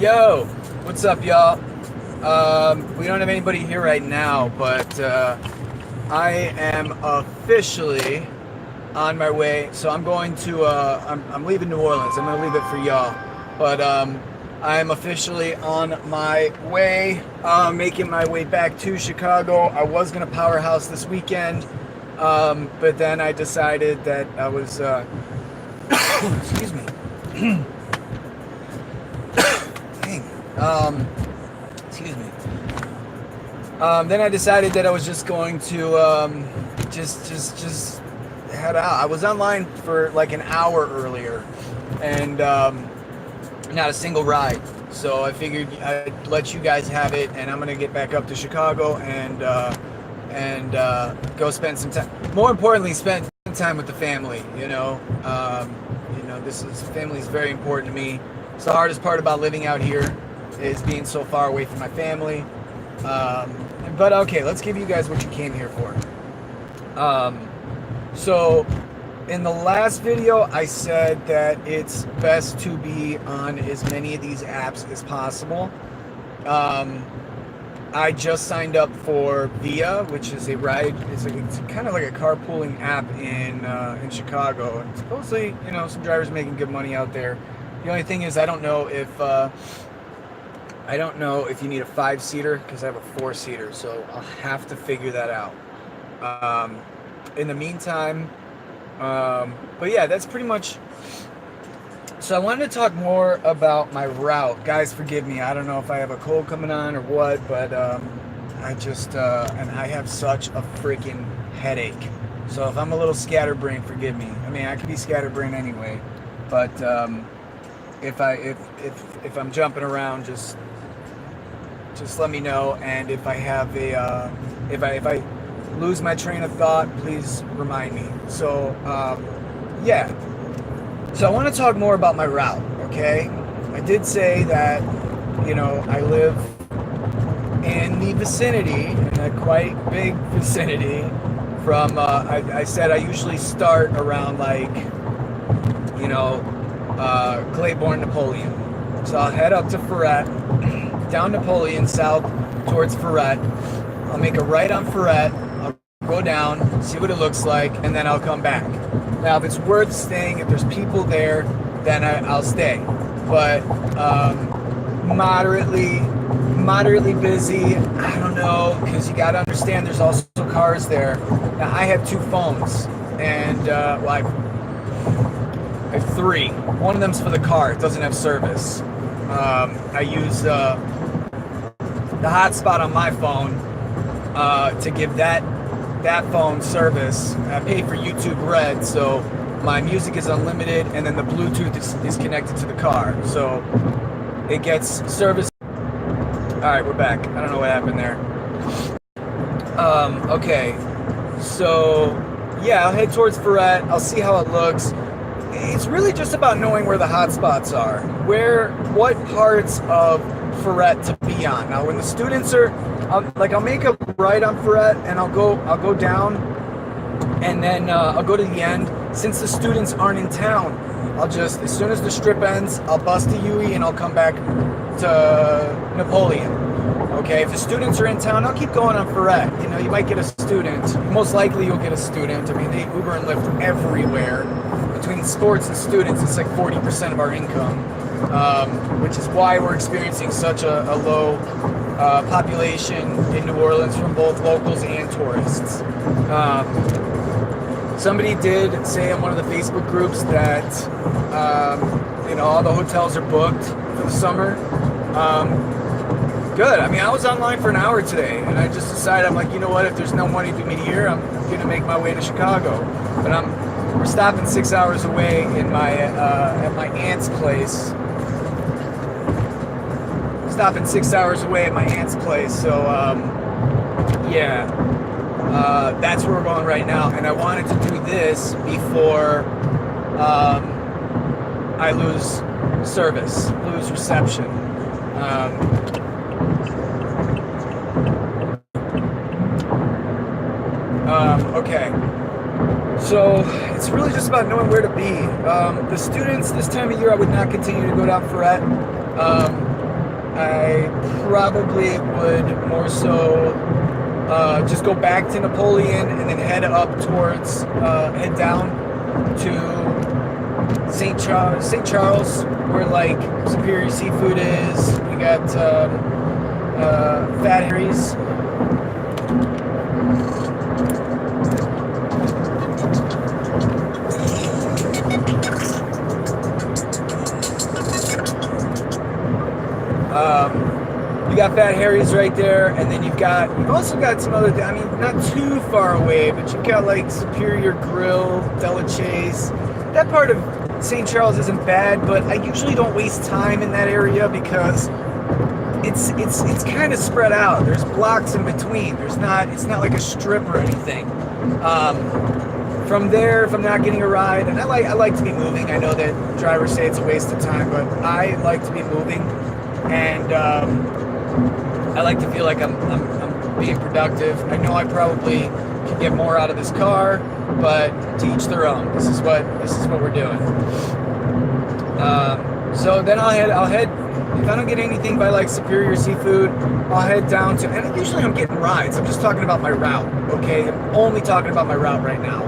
Yo, what's up, y'all? We don't have anybody here right now, but I am officially on my way. So I'm going to, I'm leaving New Orleans. I'm gonna leave it for y'all, but I'm officially on my way, making my way back to Chicago. I was gonna powerhouse this weekend, but then I decided that I was, excuse me. Excuse me. Then I decided that I was just going to just head out. I was online for like an hour earlier, and not a single ride. So I figured I'd let you guys have it, and I'm gonna get back up to Chicago and go spend some time. More importantly, spend time with the family. Family is very important to me. It's the hardest part about living out here is being so far away from my family. But okay, let's give you guys what you came here for. So in the last video, I said that it's best to be on as many of these apps as possible. I just signed up for Via, which is a ride. It's kind of like a carpooling app in Chicago. And supposedly, some drivers are making good money out there. The only thing is, I don't know if you need a 5-seater, because I have a 4-seater, so I'll have to figure that out. In the meantime, but yeah, that's pretty much. So I wanted to talk more about my route. Guys, forgive me. I don't know if I have a cold coming on or what, but I just and I have such a freaking headache. So if I'm a little scatterbrained, forgive me. I mean, I could be scatterbrained anyway, but if I'm jumping around, just let me know. And if I have if I lose my train of thought, please remind me. So yeah. So I want to talk more about my route, okay? I did say that, I live in the vicinity, in a quite big vicinity, from, I said I usually start around, Claiborne, Napoleon. So I'll head up to Ferret, down Napoleon, south towards Ferret. I'll make a right on Ferret. I'll go down, see what it looks like, and then I'll come back. Now, if it's worth staying, if there's people there, then I'll stay. But moderately busy, I don't know, because you got to understand there's also cars there. Now, I have 2 phones, and I have 3. One of them's for the car. It doesn't have service. I use the hotspot on my phone to give that phone service. I pay for YouTube Red, so my music is unlimited, and then the Bluetooth is connected to the car, so it gets service. Alright, we're back. I don't know what happened there. Okay, so yeah, I'll head towards Ferret. I'll see how it looks. It's really just about knowing where the hotspots are, what parts of Ferret to be on. Now, when the students are I'll make a right on Ferret, and I'll go down, and then I'll go to the end. Since the students aren't in town, I'll just, as soon as the strip ends, I'll bust to UE and I'll come back to Napoleon. Okay, if the students are in town, I'll keep going on Ferret. You might get a student. Most likely you'll get a student. I mean, they Uber and Lyft everywhere. Between sports and students, it's like 40% of our income, which is why we're experiencing such a low population in New Orleans from both locals and tourists. Somebody did say on one of the Facebook groups that all the hotels are booked for the summer. Good. I mean, I was online for an hour today, and I just decided, I'm like, you know what? If there's no money to meet here, I'm gonna make my way to Chicago. But we're stopping 6 hours away in my at my aunt's place. Stopping 6 hours away at my aunt's place, so yeah, that's where we're going right now. And I wanted to do this before I lose reception. Okay, so it's really just about knowing where to be. The students this time of year, I would not continue to go down Ferret. I probably would more so just go back to Napoleon and then head down to St. Charles, where like Superior Seafood is. We got Fat Harry's. You got Fat Harry's right there, and then you've also got some other, I mean, not too far away, but you've got like Superior Grill, Della Chase. That part of St. Charles isn't bad, but I usually don't waste time in that area because it's kind of spread out. There's blocks in between. It's not like a strip or anything. From there, if I'm not getting a ride, and I like to be moving. I know that drivers say it's a waste of time, but I like to be moving, and I like to feel like I'm being productive. I know I probably can get more out of this car, but to each their own. This is what we're doing. So then I'll head. If I don't get anything by like Superior Seafood, I'll head down to. And usually I'm getting rides. I'm just talking about my route. Okay, I'm only talking about my route right now.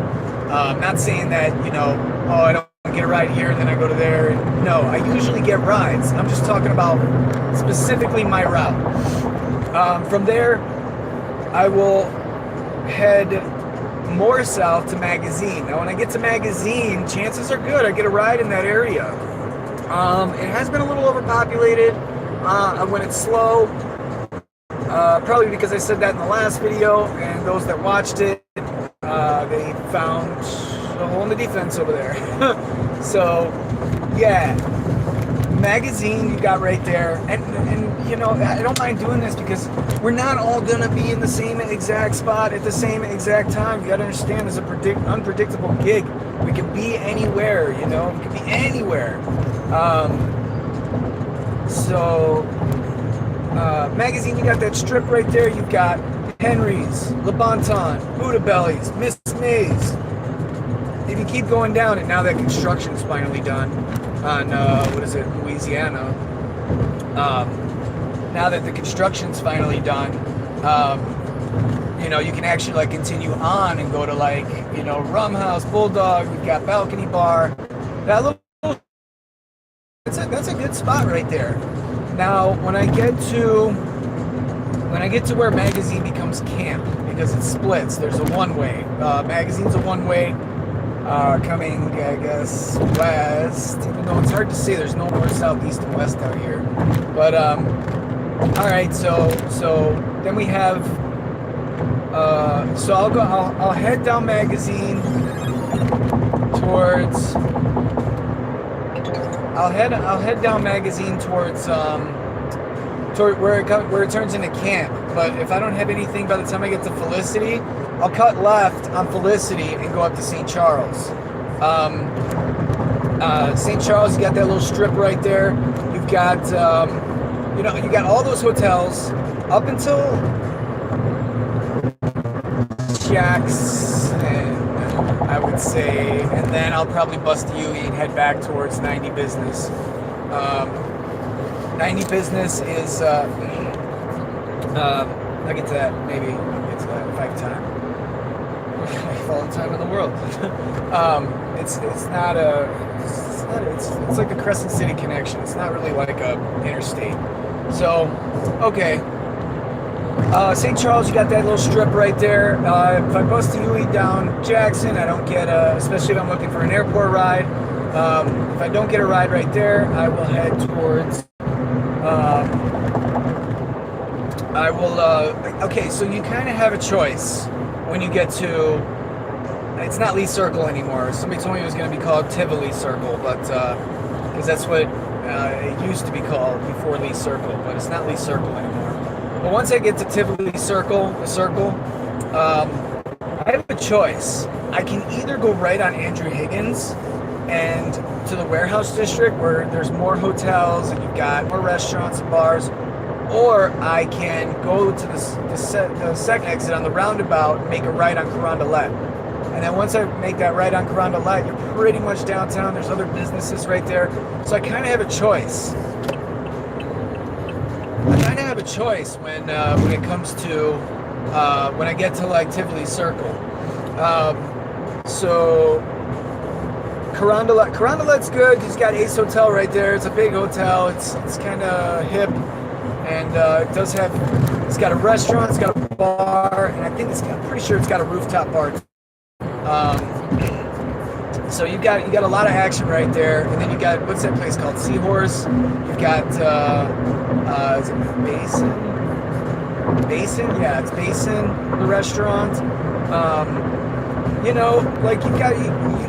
Not saying that I don't get a ride here and then I go to there. No, I usually get rides. I'm just talking about specifically my route. From there, I will head more south to Magazine. Now, when I get to Magazine, chances are good I get a ride in that area. It has been a little overpopulated when it's slow. Probably because I said that in the last video, and those that watched it, they found a hole in the defense over there. So, yeah, Magazine you got right there, and I don't mind doing this because we're not all gonna be in the same exact spot at the same exact time. You gotta understand, it's an unpredictable gig. We can be anywhere, we can be anywhere. Magazine, you got that strip right there. You've got Henry's, Le Bon Ton, Buddha Bellies, Miss Mays. If you keep going down, and now that construction's finally done on Louisiana. Now that the construction's finally done, you can actually like continue on and go to like Rum House, Bulldog. You've got Balcony Bar. That's a good spot right there. Now, when I get to where Magazine becomes camp, because it splits. There's a one-way. Magazine's a one-way. Coming, I guess, west, even though it's hard to say, there's no north, south, east, and west out here. But, alright, so then we have, so I'll head down Magazine towards, I'll head down Magazine towards, toward where it turns into camp. But if I don't have anything by the time I get to Felicity, I'll cut left on Felicity and go up to St. Charles. St. Charles, you got that little strip right there. You've got, you got all those hotels up until Jackson, I would say, and then I'll probably bust the UE and head back towards 90 Business. 90 Business is, I'll get to that, maybe I'll get to that if I have time. I have all the time in the world. It's like the Crescent City connection. It's not really like a interstate. So, okay. St. Charles, you got that little strip right there. If I bust the UE down Jackson, I don't get especially if I'm looking for an airport ride. If I don't get a ride right there, I will head towards, okay, so you kind of have a choice when you get to, it's not Lee Circle anymore. Somebody told me it was going to be called Tivoli Circle, but, because that's what it used to be called before Lee Circle, but it's not Lee Circle anymore. But once I get to Tivoli Circle, I have a choice. I can either go right on Andrew Higgins and to the warehouse district where there's more hotels and you've got more restaurants and bars, or I can go to the second exit on the roundabout and make a right on Carondelet. And then once I make that right on Carondelet, you're pretty much downtown. There's other businesses right there. So I kind of have a choice. I kind of have a choice when it comes to when I get to like Tivoli Circle. So Carondelet's good. He's got Ace Hotel right there. It's a big hotel. It's kind of hip, and it does have. It's got a restaurant. It's got a bar, and I'm pretty sure it's got a rooftop bar. So you got a lot of action right there, and then you got, what's that place called? Seahorse. You've got is it Basin? Yeah, it's Basin, the restaurant. You know, like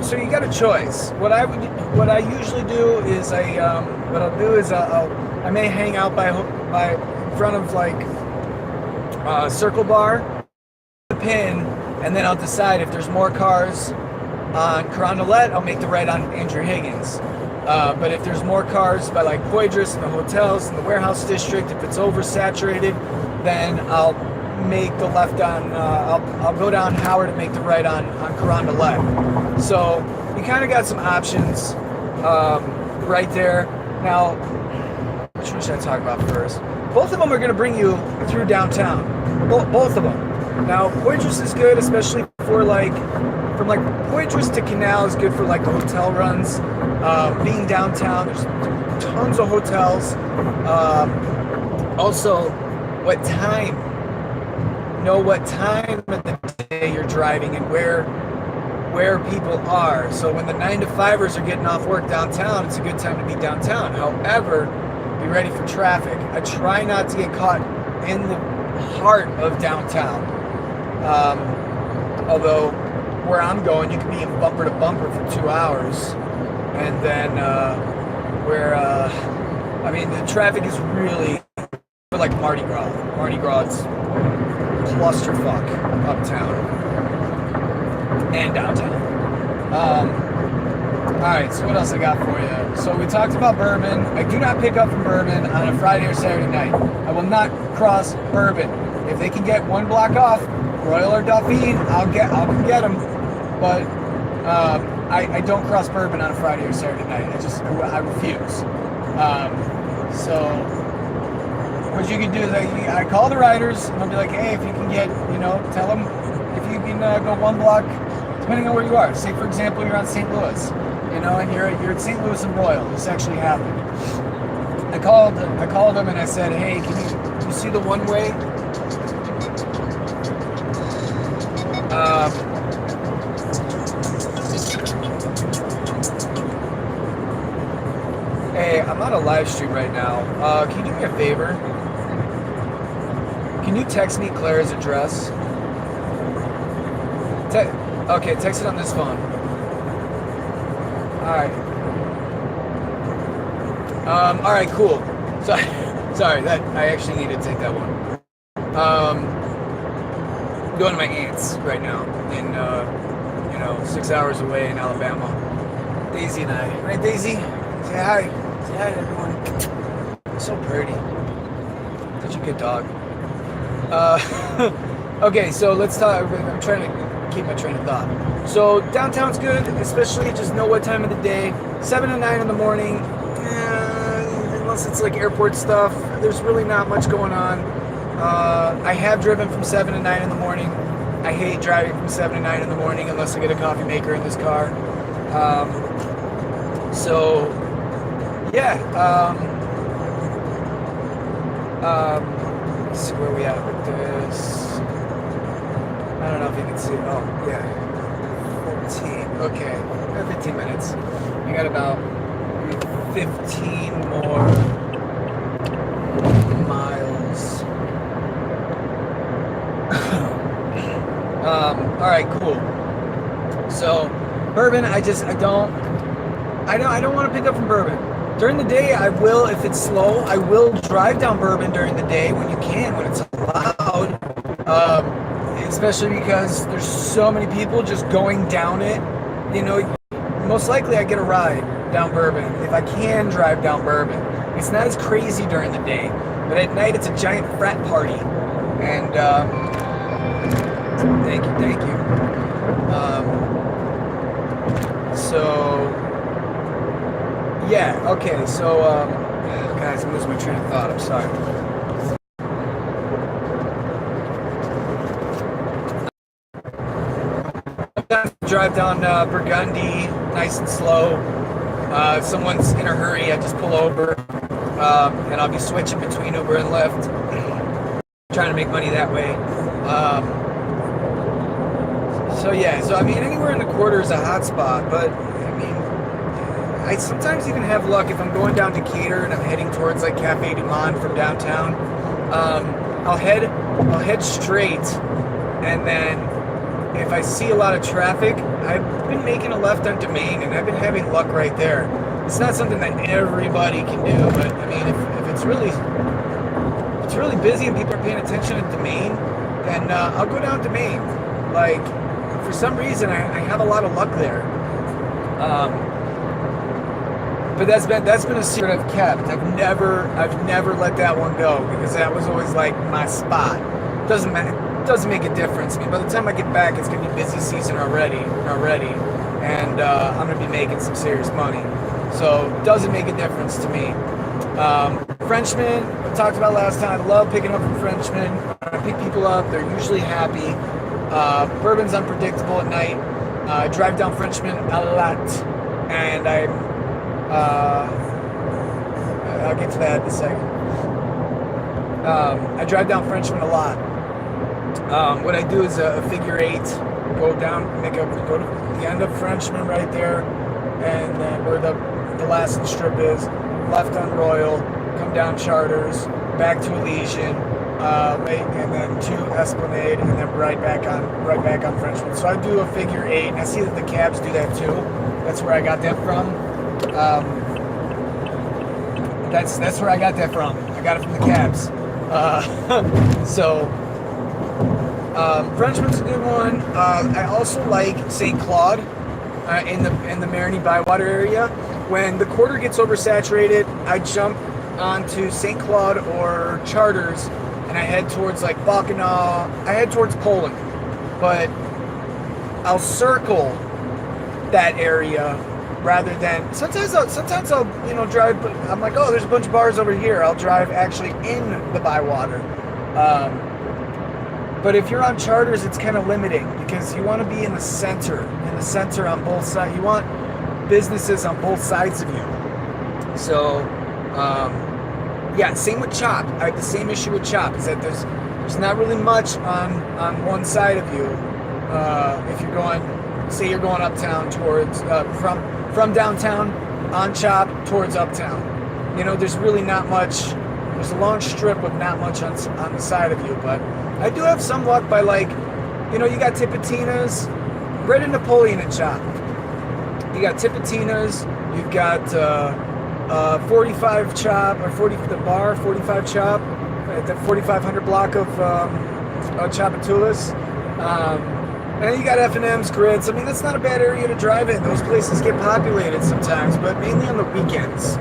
so you got a choice. What I usually do is I may hang out by in front of like Circle Bar, the pin, and then I'll decide if there's more cars on Carondelet, I'll make the right on Andrew Higgins. But if there's more cars by like Poydras and the hotels and the warehouse district, if it's oversaturated, then I'll make the left on, I'll go down Howard and make the right on Carondelet. So you kind of got some options right there. Now, which one should I talk about first? Both of them are going to bring you through downtown. Both of them. Now, Poydras is good, especially for like, from like Poydras to Canal is good for like the hotel runs. Being downtown, there's tons of hotels. Also, what time of the day you're driving and where people are. So when the 9-to-5ers are getting off work downtown, it's a good time to be downtown. However, be ready for traffic. I try not to get caught in the heart of downtown. Although where I'm going, you can be in bumper to bumper for 2 hours, and then I mean, the traffic is really like Mardi Gras. Mardi Gras is clusterfuck uptown and downtown. Alright, so what else I got for you? So we talked about Bourbon. I do not pick up from Bourbon on a Friday or Saturday night. I will not cross Bourbon. If they can get one block off, Royal or Duffy, I'll get them. But I don't cross Bourbon on a Friday or Saturday night. I refuse. So what you can do is I call the riders and I'll be like, hey, if you can get, tell them if you can go one block, depending on where you are. Say, for example, you're on St. Louis, and you're at St. Louis and Royal. This actually happened. I called them and I said, hey, can you see the one-way? Hey, I'm on a live stream right now. Can you do me a favor? Can you text me Claire's address? Okay, text it on this phone. Alright. Alright, cool. Sorry, that I actually need to take that one. I'm going to my aunt's right now in 6 hours away in Alabama. Daisy and I. Right, Daisy? Say hi. Say hi to everyone. So pretty. Such a good dog. Okay, so let's talk. I'm trying to keep my train of thought. So downtown's good, especially just know what time of the day. 7 to 9 in the morning. Unless it's like airport stuff, there's really not much going on. I have driven from 7 to 9 in the morning. I hate driving from 7 to 9 in the morning unless I get a coffee maker in this car. So, yeah. Let's see where we at with this. I don't know if you can see. Oh, yeah. 14. Okay. 15 minutes. We got about 15 more miles. All right, cool. So, Bourbon, I don't want to pick up from Bourbon. During the day, I will, if it's slow, I will drive down Bourbon during the day when you can, when it's allowed. Especially because there's so many people just going down it. Most likely I get a ride down Bourbon if I can drive down Bourbon. It's not as crazy during the day, but at night it's a giant frat party. And thank you. Yeah, okay, so guys, I'm losing my train of thought. I'm sorry. drive down Burgundy, nice and slow. If someone's in a hurry, I just pull over, and I'll be switching between Uber and Lyft, trying to make money that way. So yeah, so I mean, anywhere in the quarter is a hotspot, but I mean, I sometimes even have luck if I'm going down Decatur and I'm heading towards like Cafe Du Monde from downtown. I'll head straight, and then if I see a lot of traffic, I've been making a left on Domain, and I've been having luck right there. It's not something that everybody can do, but I mean, if it's really busy and people are paying attention to Domain, then I'll go down Domain. Like, for some reason, I have a lot of luck there. But that's been a secret I've kept. I've never let that one go, because that was always like my spot. Doesn't make a difference. I mean, by the time I get back, it's gonna be busy season already, and I'm gonna be making some serious money. So doesn't make a difference to me. Frenchmen, I talked about last time. I love picking up from Frenchmen. When I pick people up, they're usually happy. Bourbon's unpredictable at night. I drive down Frenchmen a lot, and I'll get to that in a second. I drive down Frenchmen a lot. What I do is a figure 8, go to the end of Frenchmen right there, and then where the last strip is, left on Royal, come down Charters, back to Elysian, and then to Esplanade, and then right back on Frenchmen. So I do a figure 8, and I see that the cabs do that too. That's where I got that from. That's where I got that from. I got it from the cabs. Frenchman's a good one. I also like St. Claude in the Marigny Bywater area. When the quarter gets oversaturated, I jump onto St. Claude or Charters, and I head towards like Bacchanal. I head towards Poland, but I'll circle that area rather than sometimes I'll drive. I'm like, oh, there's a bunch of bars over here. I'll drive actually in the Bywater. But if you're on Charters, it's kind of limiting, because you want to be in the center on both sides. You want businesses on both sides of you. So, yeah, same with Chop. I have the same issue with Chop, is that there's not really much on one side of you. If you're going, say you're going uptown towards, from downtown on Chop towards Uptown. There's really not much. There's a long strip with not much on the side of you, but I do have some luck by, like, you got Tipitina's, Bread and Napoleon and Chop. You got Tipitina's, you've got 45 Chop, or 45 Chop, at the 4500 block of Chapatulas. And then you got F&M's, Grids. I mean, that's not a bad area to drive in. Those places get populated sometimes, but mainly on the weekends.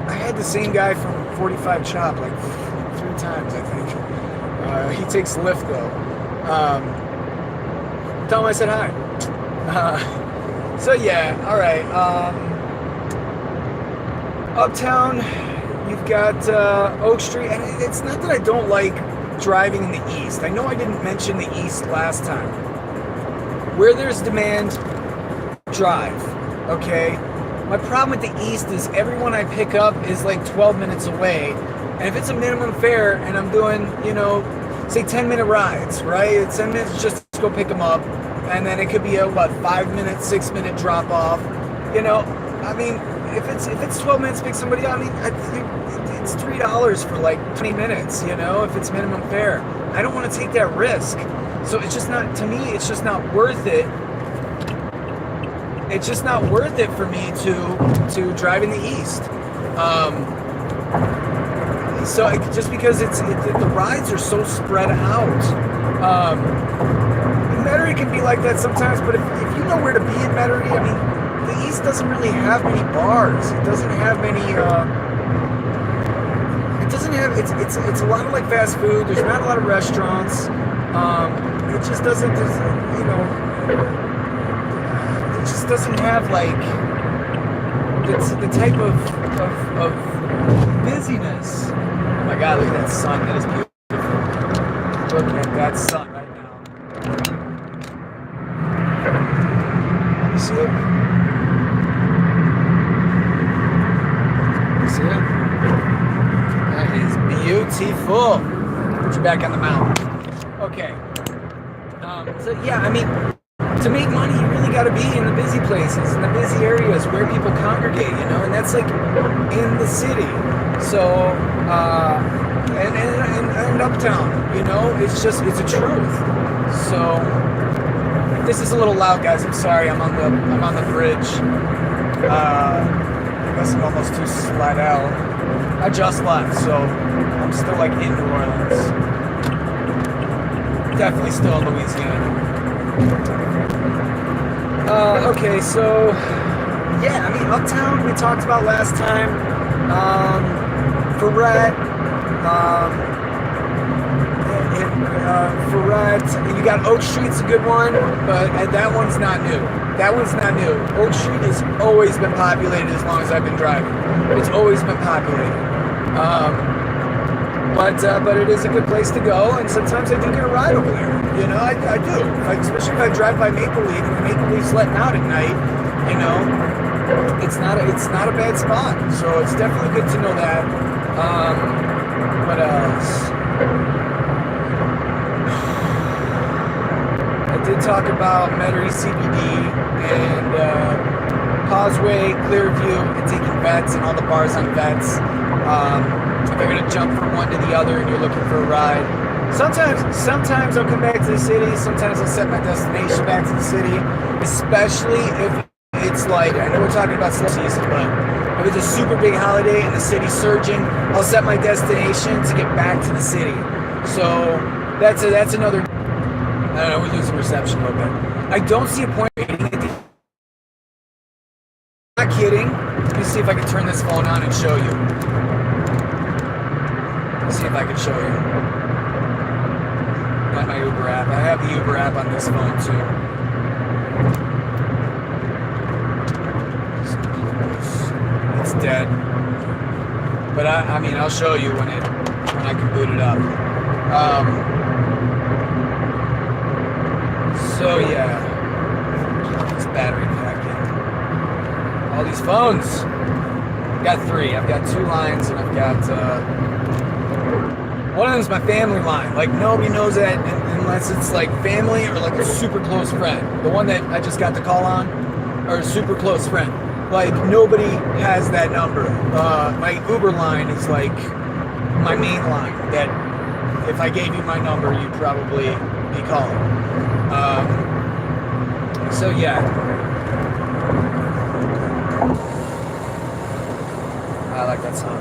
I had the same guy from 45 Chop like 3 times, I think. He takes Lyft though. Tell him I said hi. So yeah, all right. Uptown, you've got Oak Street, and it's not that I don't like driving in the east. I know I didn't mention the east last time. Where there's demand, drive. Okay. My problem with the east is everyone I pick up is like 12 minutes away. And if it's a minimum fare and I'm doing, say 10-minute rides, right? It's 10 minutes just to go pick them up. And then it could be a, 5-minute, 6-minute drop off. I mean, if it's 12 minutes to pick somebody up, I mean, it's $3 for like 20 minutes, if it's minimum fare. I don't want to take that risk. So it's just not, to me, it's just not worth it. It's just not worth it for me to drive in the east. So just because the rides are so spread out. Metairie can be like that sometimes, but if you know where to be in Metairie, I mean, the east doesn't really have many bars. It doesn't have many. It's a lot of like fast food. There's not a lot of restaurants. It just doesn't. It just doesn't have like the type of busyness. Oh my God! Look at that sun. That is beautiful. Look at that sun right now. T full. Put you back on the mountain. Okay. So yeah, I mean, to make money, you really got to be in the busy places, in the busy areas where people congregate, you know, and that's like in the city. So, and Uptown, you know, it's a truth. So, this is a little loud, guys. I'm sorry. I'm on the bridge. I guess I'm almost to Slidell. I just left, so I'm still like in New Orleans. Definitely still in Louisiana. Okay, so yeah, I mean, Uptown we talked about last time. Ferret, Ferret. You got Oak Street's a good one, but that one's not new. That one's not new. Oak Street has always been populated as long as I've been driving. It's always been populated. But it is a good place to go, and sometimes I do get a ride over there. You know, I do. Especially if I drive by Maple Leaf, and Maple Leaf's letting out at night. You know, it's not a bad spot. So it's definitely good to know that. What else? I did talk about Metairie CBD and Causeway, Clearview, and taking vets and all the bars on vets. If you're gonna jump from one to the other and you're looking for a ride, sometimes I'll come back to the city. Sometimes I'll set my destination back to the city, especially if it's like, I know we're talking about slow season, but if it's a super big holiday and the city's surging, I'll set my destination to get back to the city. So that's another. I don't know, we're losing reception a little bit. I don't see a point in it. I'm not kidding. Let me see if I can turn this phone on and show you. Let's see if I can show you. Got my Uber app. I have the Uber app on this phone too. It's dead. But I mean, I'll show you when I can boot it up. So yeah, it's battery packing. All these phones. I've got 3. I've got 2 lines, and I've got one of them's my family line. Like nobody knows that unless it's like family or like a super close friend. The one that I just got the call on, or a super close friend. Like nobody has that number. My Uber line is like my main line. That if I gave you my number, you'd probably be calling. So yeah, I like that song.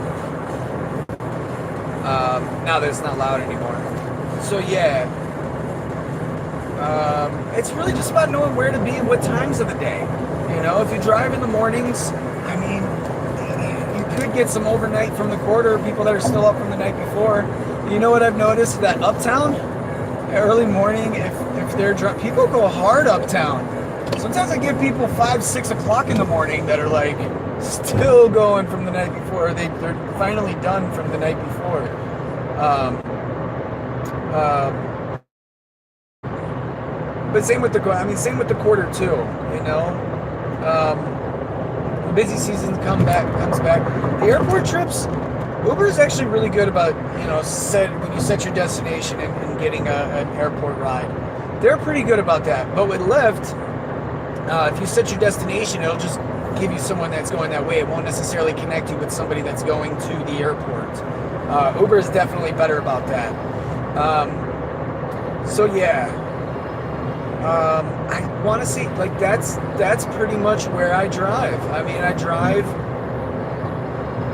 Now that it's not loud anymore. So yeah, it's really just about knowing where to be and what times of the day. You know, if you drive in the mornings, I mean, you could get some overnight from the quarter, people that are still up from the night before. You know what I've noticed? That Uptown, early morning, if they're drunk, people go hard Uptown. Sometimes I get people 5, 6 o'clock in the morning that are like still going from the night before. They're finally done from the night before. But same with the quarter too. You know, the busy season comes back. The airport trips. Uber is actually really good about, you know, when you set your destination and getting an airport ride. They're pretty good about that. But with Lyft, if you set your destination, it'll just give you someone that's going that way. It won't necessarily connect you with somebody that's going to the airport. Uber is definitely better about that. So yeah, I want to see, like, that's pretty much where I drive. I mean, I drive.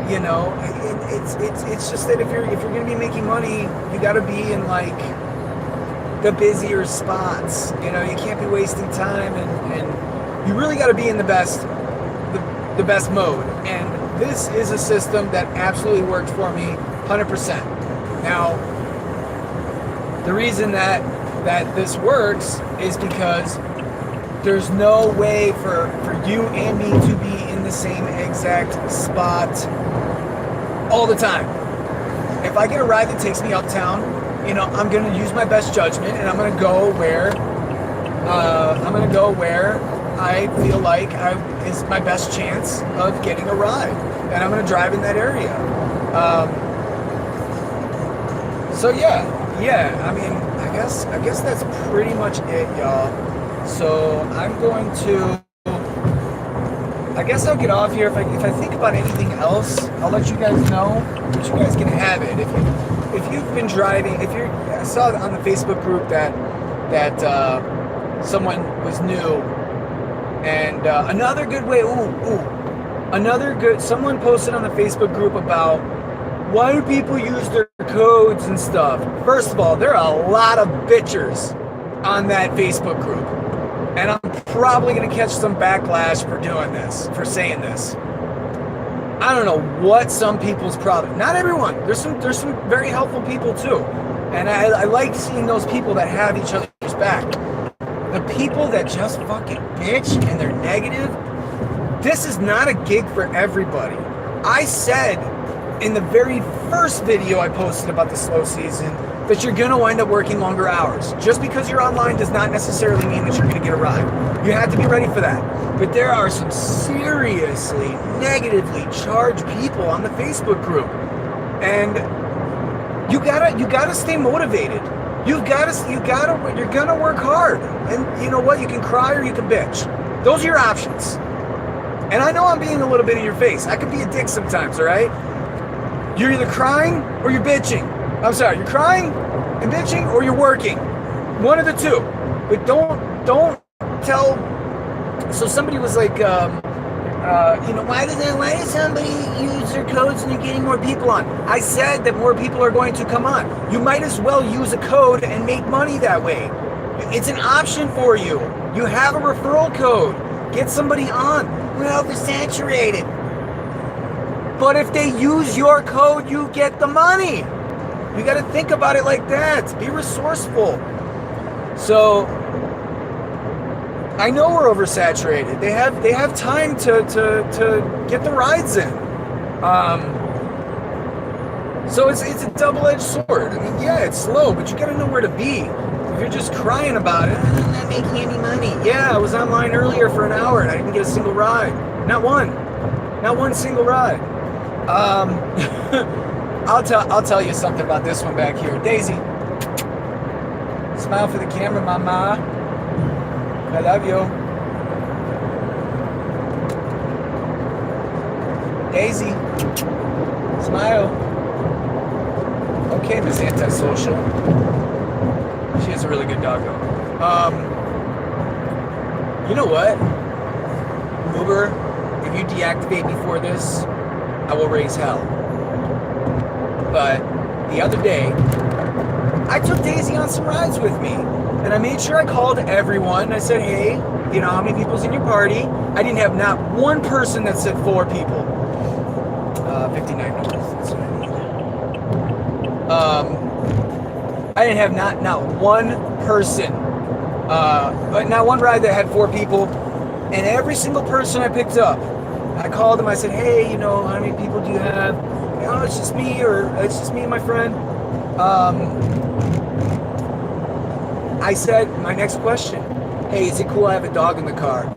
You know, it's just that if you're gonna be making money, you got to be in like the busier spots. You know, you can't be wasting time, and you really got to be in the best mode. And this is a system that absolutely worked for me, 100%. Now, the reason that this works is because there's no way for you and me to be in the same exact spot all the time. If I get a ride that takes me uptown, you know, I'm going to use my best judgment, and I'm going to go where I feel like is my best chance of getting a ride, and I'm going to drive in that area. So yeah. I mean, I guess that's pretty much it, y'all. So I'm going to. I guess I'll get off here. If I think about anything else, I'll let you guys know. But you guys can have it. If you've been driving, I saw on the Facebook group that someone was new, and another good way. Someone posted on the Facebook group about why do people use their codes and stuff. First of all, there are a lot of bitchers on that Facebook group. And I'm probably going to catch some backlash for doing this, for saying this. I don't know what some people's problem. Not everyone. There's some very helpful people too. And I like seeing those people that have each other's back. The people that just fucking bitch and they're negative, this is not a gig for everybody. I said in the very first video I posted about the slow season that you're going to wind up working longer hours. Just because you're online does not necessarily mean that you're going to get a ride. You have to be ready for that. But there are some seriously negatively charged people on the Facebook group. And you gotta stay motivated. You're gonna work hard. And you know what? You can cry or you can bitch. Those are your options. And I know I'm being a little bit in your face. I can be a dick sometimes, all right? You're either crying or you're bitching. I'm sorry, you're crying and bitching or you're working. One of the two. But don't tell. So somebody was like, why does somebody use their codes and you're getting more people on? I said that more people are going to come on. You might as well use a code and make money that way. It's an option for you. You have a referral code. Get somebody on. We're oversaturated. But if they use your code, you get the money. You got to think about it like that. Be resourceful. So I know we're oversaturated. They have time to get the rides in. So it's a double-edged sword. I mean, yeah, it's slow, but you got to know where to be. If you're just crying about it, I'm not making any money. Yeah, I was online earlier for an hour and I didn't get a single ride. Not one single ride. I'll tell you something about this one back here. Daisy, smile for the camera, mama. I love you. Daisy, smile. Okay, Miss Antisocial. She has a really good doggo. You know what? Uber, if you deactivate me for this, I will raise hell. But the other day, I took Daisy on some rides with me. And I made sure I called everyone. I said, hey, how many people's in your party? I didn't have not one person that said 4 people. 59 North. That's what I need. I didn't have not one person. But not one ride that had 4 people. And every single person I picked up, I called them. I said, hey, how many people do you have? It's just me, or it's just me and my friend. I said, my next question, hey, is it cool I have a dog in the car?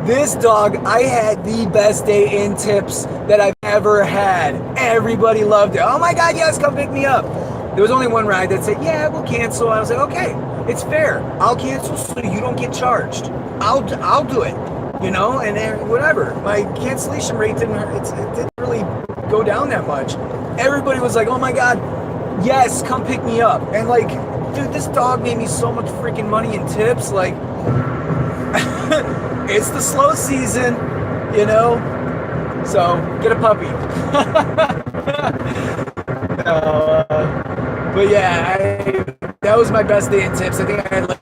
This dog, I had the best day in tips that I've ever had. Everybody loved it. Oh my God, yes, come pick me up. There was only one ride that said, yeah, we'll cancel. I was like, okay, it's fair. I'll cancel so you don't get charged. I'll do it, and then whatever. My cancellation rate it didn't really go down that much. Everybody was like, oh my God, yes, come pick me up. And like, dude, this dog made me so much freaking money in tips. Like, it's the slow season, So, get a puppy. But yeah, that was my best day in tips. I think I had like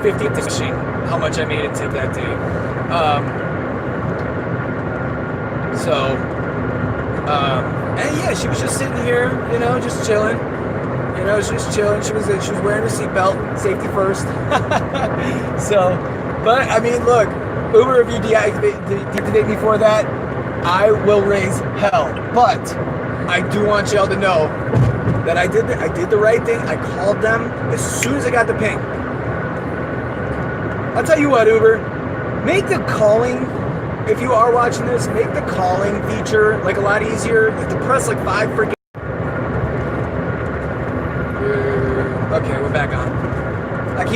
50 tips, how much I made in tip that day. And yeah, she was just sitting here, just chilling. She was chilling. She was wearing her seatbelt, safety first. So, but I mean, look, Uber, if you deactivate me for that, I will raise hell. But I do want y'all to know that I did the right thing. I called them as soon as I got the ping. I'll tell you what, Uber, make the calling. If you are watching this, make the calling feature like a lot easier. You have to press like 5 freaking.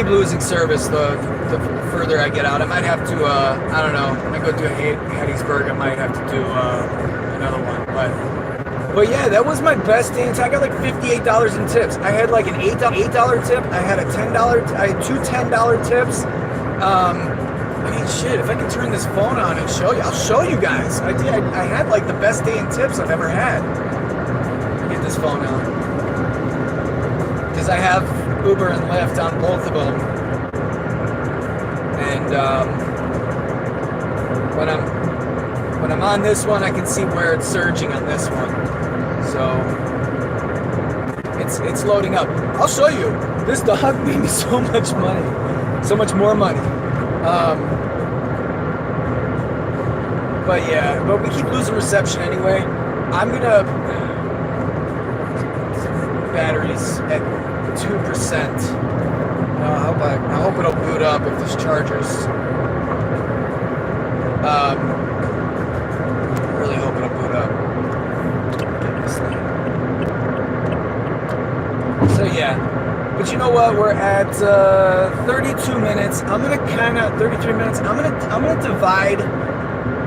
keep losing service the further I get out. I might have to, I don't know, I might go do a Hattiesburg. I might have to do another one. But yeah, that was my best day. I got like $58 in tips. I had like an $8 tip. I had a $10. I had two $10 tips. I mean, shit, if I can turn this phone on and show you, I'll show you guys. I had like the best day in tips I've ever had. Get this phone on. Because I have Uber and Lyft on both of them. And when I'm on this one, I can see where it's surging on this one. So it's loading up. I'll show you. This dog made me so much money. So much more money. But yeah, but we keep losing reception anyway. I'm gonna batteries at 2%. I hope it'll boot up if this chargers. Really hope it'll boot up. So yeah, but you know what? We're at 32 minutes. I'm gonna 33 minutes. I'm gonna divide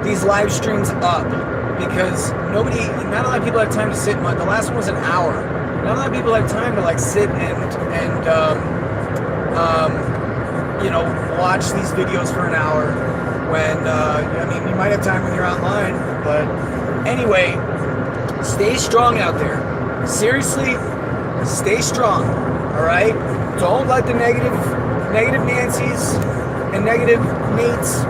these live streams up because not a lot of people have time to sit. The last one was an hour. Not a lot of people have time to like sit and watch these videos for an hour. When I mean, you might have time when you're online, but anyway, stay strong out there. Seriously, stay strong. All right. Don't let the negative Nancy's and negative Nates.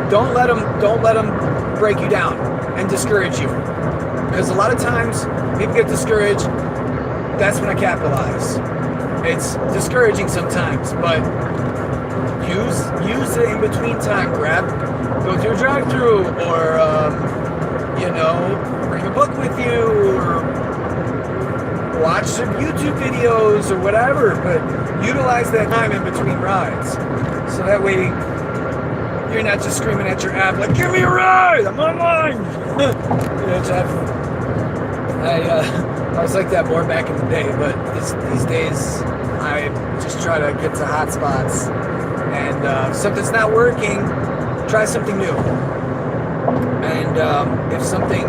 Don't let them break you down and discourage you. Because a lot of times people get discouraged. That's when I capitalize. It's discouraging sometimes, but use the in between time. Go through a drive-through, or bring a book with you, or watch some YouTube videos or whatever. But utilize that time in between rides, so that way you're not just screaming at your app like, "Give me a ride! I'm online!" I was like that more back in the day, but these days I just try to get to hotspots, and if something's not working, try something new. And if something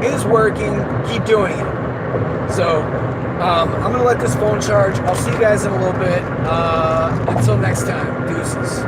is working, keep doing it. So I'm gonna let this phone charge. I'll see you guys in a little bit. Until next time, deuces.